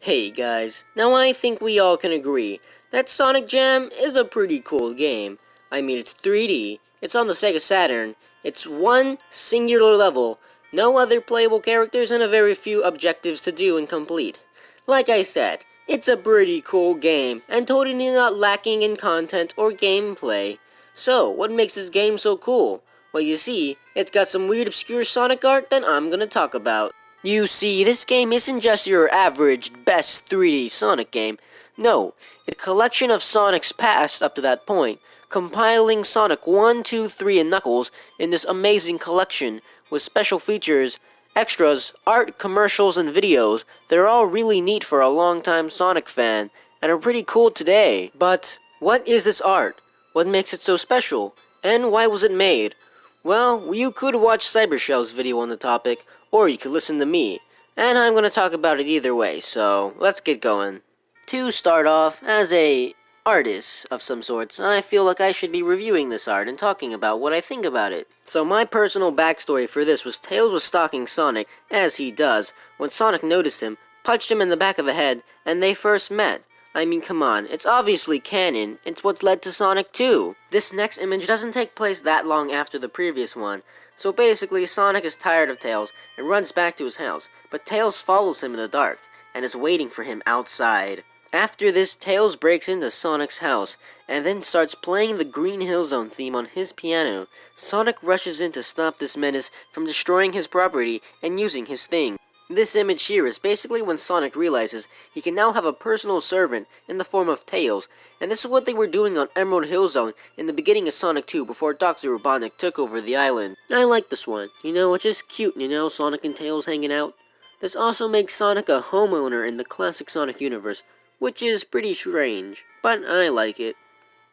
Hey guys, now I think we all can agree that Sonic Jam is a pretty cool game. I mean, it's 3D, it's on the Sega Saturn, it's one singular level, no other playable characters, and a very few objectives to do and complete. Like I said, it's a pretty cool game, and totally not lacking in content or gameplay. So, what makes this game so cool? Well, you see, it's got some weird obscure Sonic art that I'm gonna talk about. You see, this game isn't just your average best 3D Sonic game. No, it's a collection of Sonic's past up to that point, compiling Sonic 1, 2, 3, and Knuckles in this amazing collection with special features, extras, art, commercials, and videos. They're all really neat for a longtime Sonic fan, and are pretty cool today. But what is this art? What makes it so special? And why was it made? Well, you could watch Cybershell's video on the topic, or you could listen to me, and I'm going to talk about it either way, so let's get going. To start off, as a artist of some sorts, I feel like I should be reviewing this art and talking about what I think about it. So my personal backstory for this was Tails was stalking Sonic, as he does, when Sonic noticed him, punched him in the back of the head, and they first met. I mean, come on, it's obviously canon. It's what's led to Sonic 2. This next image doesn't take place that long after the previous one. So basically, Sonic is tired of Tails and runs back to his house, but Tails follows him in the dark and is waiting for him outside. After this, Tails breaks into Sonic's house and then starts playing the Green Hill Zone theme on his piano. Sonic rushes in to stop this menace from destroying his property and using his thing. This image here is basically when Sonic realizes he can now have a personal servant in the form of Tails, and this is what they were doing on Emerald Hill Zone in the beginning of Sonic 2 before Dr. Robotnik took over the island. I like this one. You know, it's just cute, Sonic and Tails hanging out. This also makes Sonic a homeowner in the classic Sonic universe, which is pretty strange, but I like it.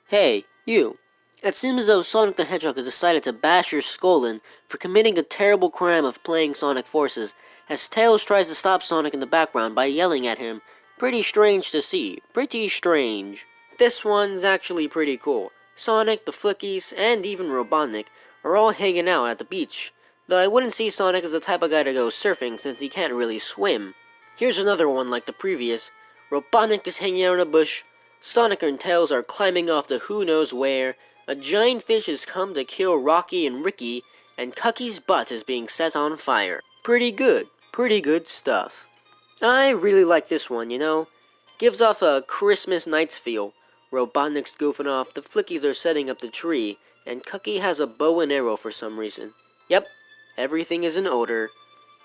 Hey, you. It seems as though Sonic the Hedgehog has decided to bash your skull in for committing a terrible crime of playing Sonic Forces, as Tails tries to stop Sonic in the background by yelling at him. Pretty strange to see. Pretty strange. This one's actually pretty cool. Sonic, the Flickies, and even Robotnik are all hanging out at the beach, though I wouldn't see Sonic as the type of guy to go surfing since he can't really swim. Here's another one like the previous. Robotnik is hanging out in a bush, Sonic and Tails are climbing off the who knows where, a giant fish has come to kill Rocky and Ricky, and Cucky's butt is being set on fire. Pretty good stuff. I really like this one, Gives off a Christmas Nights feel. Robotnik's goofing off, the Flickies are setting up the tree, and Cucky has a bow and arrow for some reason. Yep, everything is in order.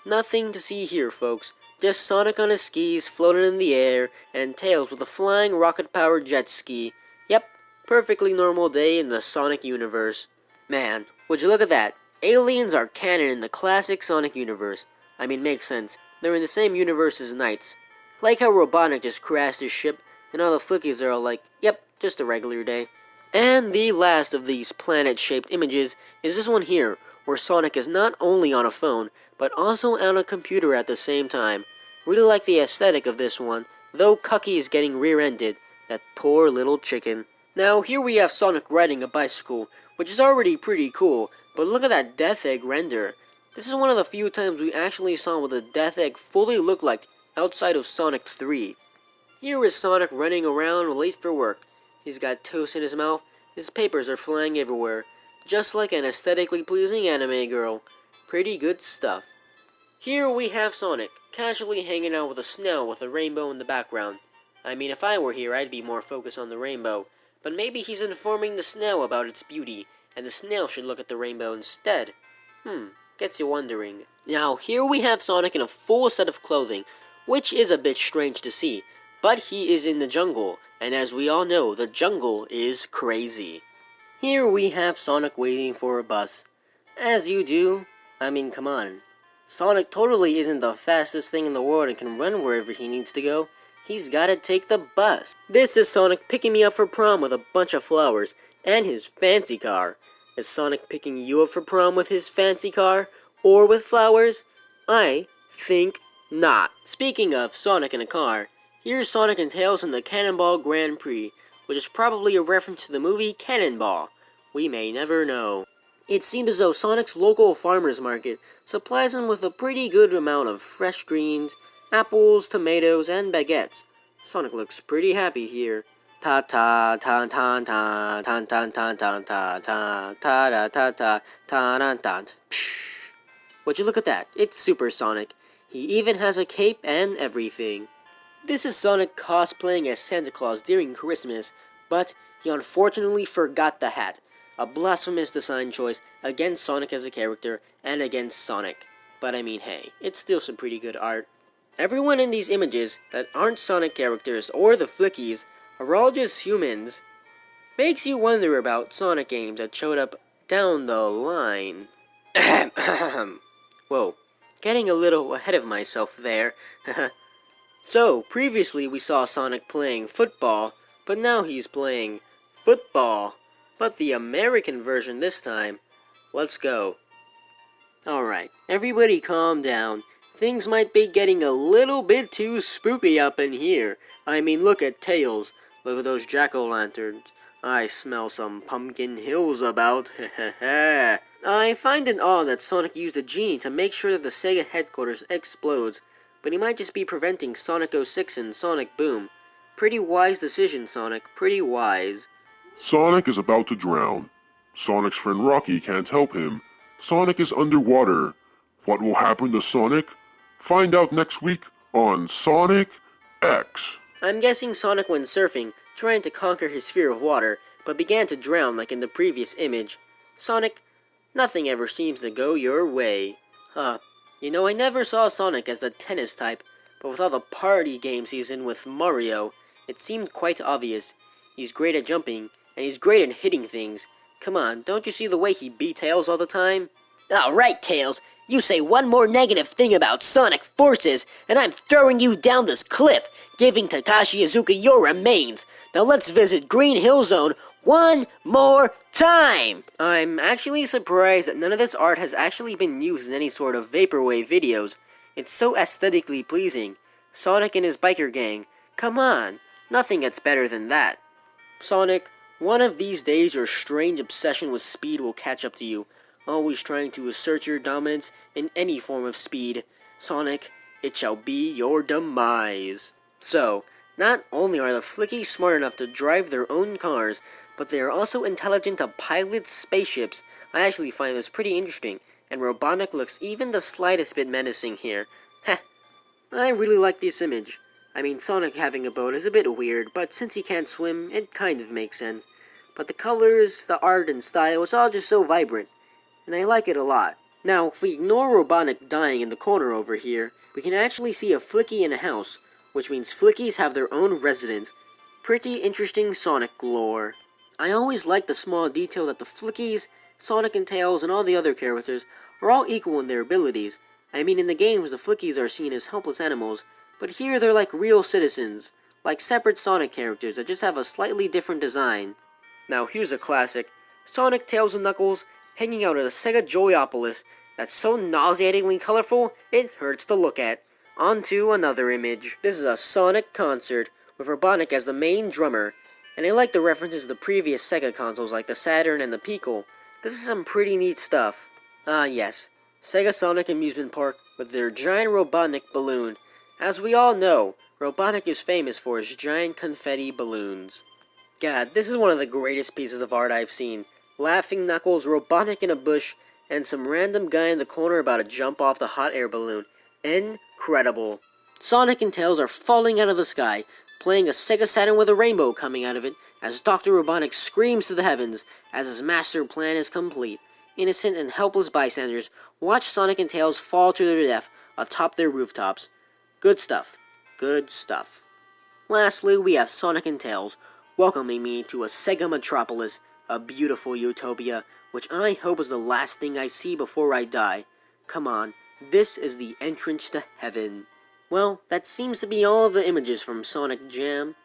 Nothing to see here, folks. Just Sonic on his skis floating in the air, and Tails with a flying rocket-powered jet ski. Yep, perfectly normal day in the Sonic universe. Man, would you look at that? Aliens are canon in the classic Sonic universe. I mean, makes sense. They're in the same universe as Knights. Like how Robotnik just crashed his ship, and all the Flickies are all like, yep, just a regular day. And the last of these planet-shaped images is this one here, where Sonic is not only on a phone, but also on a computer at the same time. Really like the aesthetic of this one, though Cucky is getting rear-ended. That poor little chicken. Now, here we have Sonic riding a bicycle, which is already pretty cool, but look at that Death Egg render. This is one of the few times we actually saw what the Death Egg fully looked like outside of Sonic 3. Here is Sonic running around late for work. He's got toast in his mouth, his papers are flying everywhere, just like an aesthetically pleasing anime girl. Pretty good stuff. Here we have Sonic, casually hanging out with a snail with a rainbow in the background. I mean, if I were here, I'd be more focused on the rainbow, but maybe he's informing the snail about its beauty, and the snail should look at the rainbow instead. Gets you wondering. Now, here we have Sonic in a full set of clothing, which is a bit strange to see, but he is in the jungle, and as we all know, the jungle is crazy. Here we have Sonic waiting for a bus. As you do. I mean, come on. Sonic totally isn't the fastest thing in the world and can run wherever he needs to go. He's gotta take the bus. This is Sonic picking me up for prom with a bunch of flowers, and his fancy car. Is Sonic picking you up for prom with his fancy car, or with flowers? I think not. Speaking of Sonic in a car, here's Sonic and Tails in the Cannonball Grand Prix, which is probably a reference to the movie Cannonball. We may never know. It seems as though Sonic's local farmer's market supplies him with a pretty good amount of fresh greens, Apples, tomatoes, and baguettes. Sonic looks pretty happy here. Ta ta ta ta ta ta ta ta ta ta ta ta ta ta ta ta ta. Would you look at that? It's Super Sonic. He even has a cape and everything. This is Sonic cosplaying as Santa Claus during Christmas, but he unfortunately forgot the hat. A blasphemous design choice against Sonic as a character and against Sonic. But I mean, hey, it's still some pretty good art. Everyone in these images that aren't Sonic characters or the Flickies are all just humans. Makes you wonder about Sonic games that showed up down the line. Whoa, getting a little ahead of myself there. So, previously we saw Sonic playing football, but now he's playing football. But the American version this time. Let's go. Alright, everybody calm down. Things might be getting a little bit too spooky up in here. I mean, look at Tails. Look at those jack-o'-lanterns. I smell some pumpkin hills about. I find it odd that Sonic used a genie to make sure that the Sega headquarters explodes, but he might just be preventing Sonic 06 and Sonic Boom. Pretty wise decision, Sonic. Pretty wise. Sonic is about to drown. Sonic's friend Rocky can't help him. Sonic is underwater. What will happen to Sonic? Find out next week on Sonic X. I'm guessing Sonic went surfing, trying to conquer his fear of water, but began to drown like in the previous image. Sonic, nothing ever seems to go your way. Huh. You know, I never saw Sonic as the tennis type, but with all the party games he's in with Mario, it seemed quite obvious. He's great at jumping, and he's great at hitting things. Come on, don't you see the way he beat Tails all the time? Alright, Tails, you say one more negative thing about Sonic Forces, and I'm throwing you down this cliff, giving Takashi Iizuka your remains. Now let's visit Green Hill Zone one more time! I'm actually surprised that none of this art has actually been used in any sort of vaporwave videos. It's so aesthetically pleasing. Sonic and his biker gang. Come on, nothing gets better than that. Sonic, one of these days your strange obsession with speed will catch up to you, always trying to assert your dominance in any form of speed. Sonic, it shall be your demise. So, not only are the Flickies smart enough to drive their own cars, but they are also intelligent to pilot spaceships. I actually find this pretty interesting, and Robotnik looks even the slightest bit menacing here. Heh, I really like this image. I mean, Sonic having a boat is a bit weird, but since he can't swim, it kind of makes sense. But the colors, the art, and style, it's all just so vibrant, and I like it a lot. Now, if we ignore Robotnik dying in the corner over here, we can actually see a Flickie in a house, which means Flickies have their own residence. Pretty interesting Sonic lore. I always like the small detail that the Flickies, Sonic and Tails, and all the other characters are all equal in their abilities. I mean, in the games, the Flickies are seen as helpless animals, but here they're like real citizens, like separate Sonic characters that just have a slightly different design. Now here's a classic. Sonic, Tails, and Knuckles hanging out at a Sega Joyopolis that's so nauseatingly colorful, it hurts to look at. On to another image. This is a Sonic concert, with Robotnik as the main drummer, and I like the references to the previous Sega consoles like the Saturn and the Pico. This is some pretty neat stuff. Ah yes, Sega Sonic Amusement Park with their giant Robotnik balloon. As we all know, Robotnik is famous for his giant confetti balloons. God, this is one of the greatest pieces of art I've seen. Laughing Knuckles, Robotnik in a bush, and some random guy in the corner about to jump off the hot air balloon. Incredible. Sonic and Tails are falling out of the sky, playing a Sega Saturn with a rainbow coming out of it, as Dr. Robotnik screams to the heavens as his master plan is complete. Innocent and helpless bystanders watch Sonic and Tails fall to their death atop their rooftops. Good stuff. Good stuff. Lastly, we have Sonic and Tails welcoming me to a Sega Metropolis, a beautiful utopia, which I hope is the last thing I see before I die. Come on, this is the entrance to heaven. Well, that seems to be all of the images from Sonic Jam.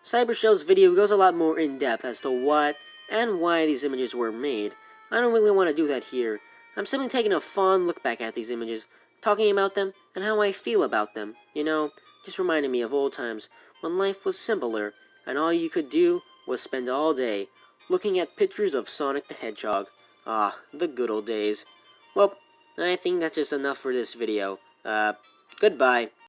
Cybershell's video goes a lot more in-depth as to what and why these images were made. I don't really want to do that here. I'm simply taking a fond look back at these images, talking about them and how I feel about them. You know, just reminding me of old times when life was simpler and all you could do was spend all day looking at pictures of Sonic the Hedgehog. Ah, the good old days. Well, I think that's just enough for this video. Goodbye.